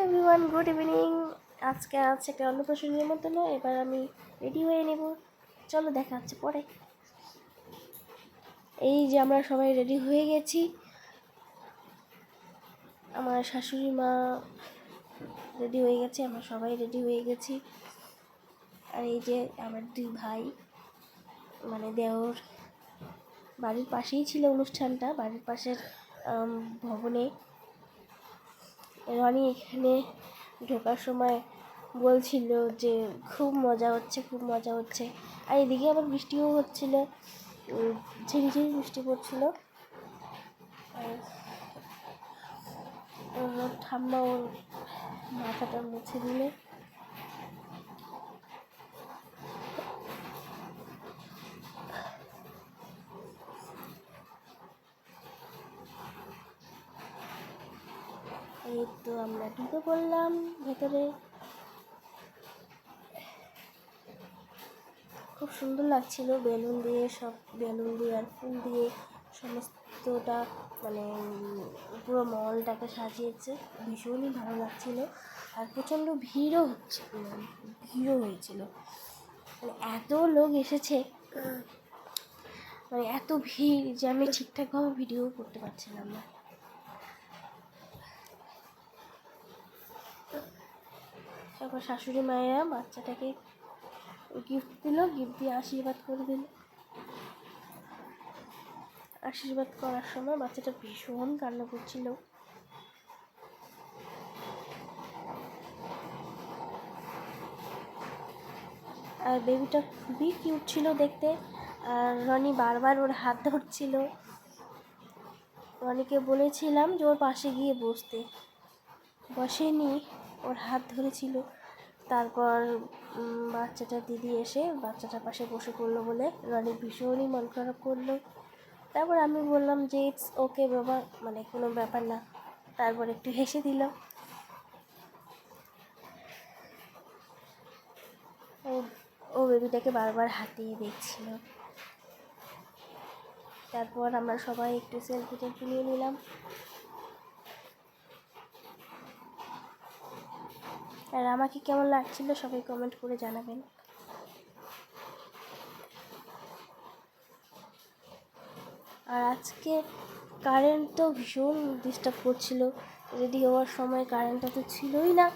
Everyone, good evening. আজকে আছে একটা অন্নপ্রাশন নিমন্ত্রণ। এবার আমি রেডি হয়ে নেব, চলো দেখা হচ্ছে পরে। এই যে আমরা সবাই রেডি হয়ে গেছি, আমার শাশুড়ি মা রেডি হয়ে গেছে, আমরা সবাই রেডি হয়ে গেছি। আর এই যে আমার দুই ভাই, মানে দেওর, বাড়ির পাশেই ছিল অনুষ্ঠানটা, বাড়ির পাশের ভবনে। রনি এখানে ঢোকার সময় বলছিল যে খুব মজা হচ্ছে, খুব মজা হচ্ছে। আর এদিকে আবার বৃষ্টিও হচ্ছিল, ঝিরিঝিরি বৃষ্টি পড়ছিল। ওর ঠাম্মা ওর মাথাটা মুছে দিলে। এই তো আমরা ঢুকে পড়লাম ভেতরে। খুব সুন্দর লাগছিল, বেলুন দিয়ে আর ফুল দিয়ে সমস্তটা, মানে পুরো মলটাকে সাজিয়েছে, ভীষণই ভালো লাগছিল। আর প্রচণ্ড ভিড়ও হয়েছিল, মানে এত লোক এসেছে, মানে এত ভিড় যে আমি ঠিকঠাকভাবে ভিডিও করতে পারছিলাম না। তারপর শাশুড়ি মায়েরা বাচ্চাটাকে গিফট দিল, গিফট দিয়ে আশীর্বাদ করে দিল। আশীর্বাদ করার সময় বাচ্চাটা ভীষণ কান্না করছিল। আর বেবিটা খুবই কিউট ছিল দেখতে। আর রনি বারবার ওর হাত ধরছিল। রনিকে বলেছিলাম যে ওর পাশে গিয়ে বসতে, বসেনি, ওর হাত ধরেছিল। তারপর বাচ্চাটা দিদি এসে বাচ্চাটার পাশে বসে পড়লো বলে রনি ভীষণই মন খারাপ করলো। তারপর আমি বললাম যে ইটস ওকে বাবা, মানে কোনো ব্যাপার না। তারপর একটু হেসে দিল। ও বেবিটাকে বারবার হাতিয়ে দেখছিল। তারপর আমরা সবাই একটু সেলফি নিয়ে নিলাম। আর আমাকে কেমন লাগছিল সবাই কমেন্ট করে জানাবেন। আর আজকে কারেন্টটাও ভীষণ ডিস্টার্ব করছিল। রেডি হওয়ার সময় কারেন্টটা তো ছিলই না,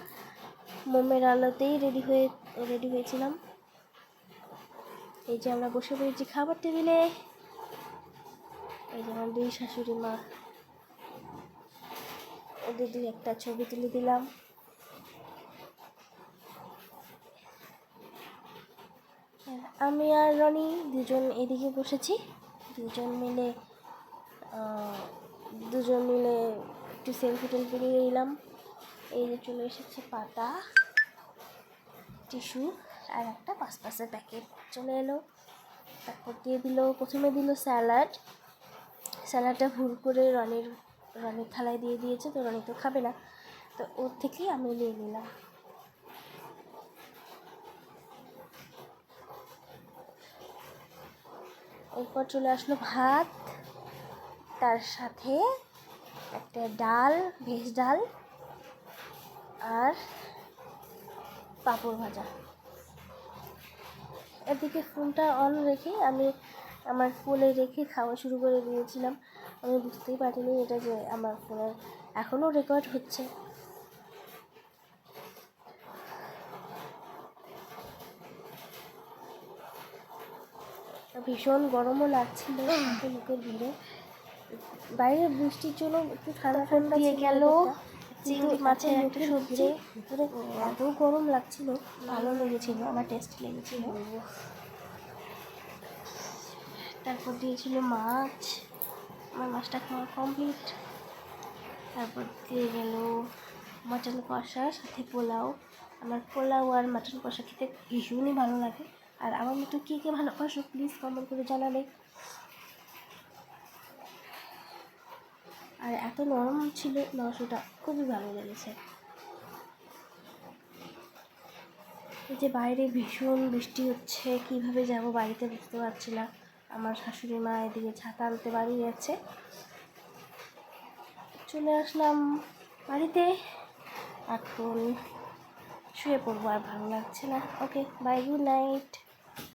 মোমের আলোতেই রেডি হয়েছিলাম। এই যে আমরা বসে পড়েছি খাবার টেবিলে। এই যে আমার দুই শাশুড়ি মা, ওদের দুই একটা ছবি তুলে দিলাম। আমি আর রনি দুজন এদিকে বসেছি, দুজন মিলে একটু সেলফি নিয়ে নিলাম। এই যে চলে এসেছে পাতা, টিস্যু আর একটা পাসপাসের প্যাকেট চলে এলো। তারপর প্রথমে দিল স্যালাডটা ভুল করে রনির থালায় দিয়ে দিয়েছে, তো রনি তো খাবে না, তো ওর থেকেই আমি নিয়ে নিলাম। এরপর চলে আসলো ভাত, তার সাথে একটা ডাল, ভেজ ডাল আর পাঁপড় ভাজা। এদিকে ফোনটা অন রেখে আমি আমার কোলে রেখে খাওয়া শুরু করে দিয়েছিলাম। আমি বুঝতেই পারিনি এটা যে আমার ফোনে এখনও রেকর্ড হচ্ছে। ভীষণ গরমও লাগছিল লোকের ভিড়ে। বাইরে বৃষ্টির জন্য একটু ঠান্ডা দিয়ে গেল। চিংড়ি মাছের একটা সবজি, ভিতরে এত গরম লাগছিল, ভালো লেগেছিল, আমার টেস্ট লেগেছিল। তারপর দিয়েছিল মাছ, আমার মাছটা খাওয়া কমপ্লিট। তারপর দিয়ে গেল মাটন কষা, সাথে পোলাও। আমার পোলাও আর মাটন কষা খেতে ভীষণই ভালো লাগে। আর আমার মতো কে ভালোবাসো প্লিজ কমেন্ট করে জানাবে। আর এত নরম ছিল মাংসটা, খুবই ভালো লেগেছে। এই যে বাইরে ভীষণ বৃষ্টি হচ্ছে, কিভাবে যাব বাড়িতে বুঝতে পারছি না। আমার শাশুড়ি মা এদিকে ছাতা আনতে বাড়ি গেছে। চলে আসলাম বাড়িতে। এখন শুয়ে পড়বো, আর ভালো লাগছে না। ওকে, বাই, গুড নাইট।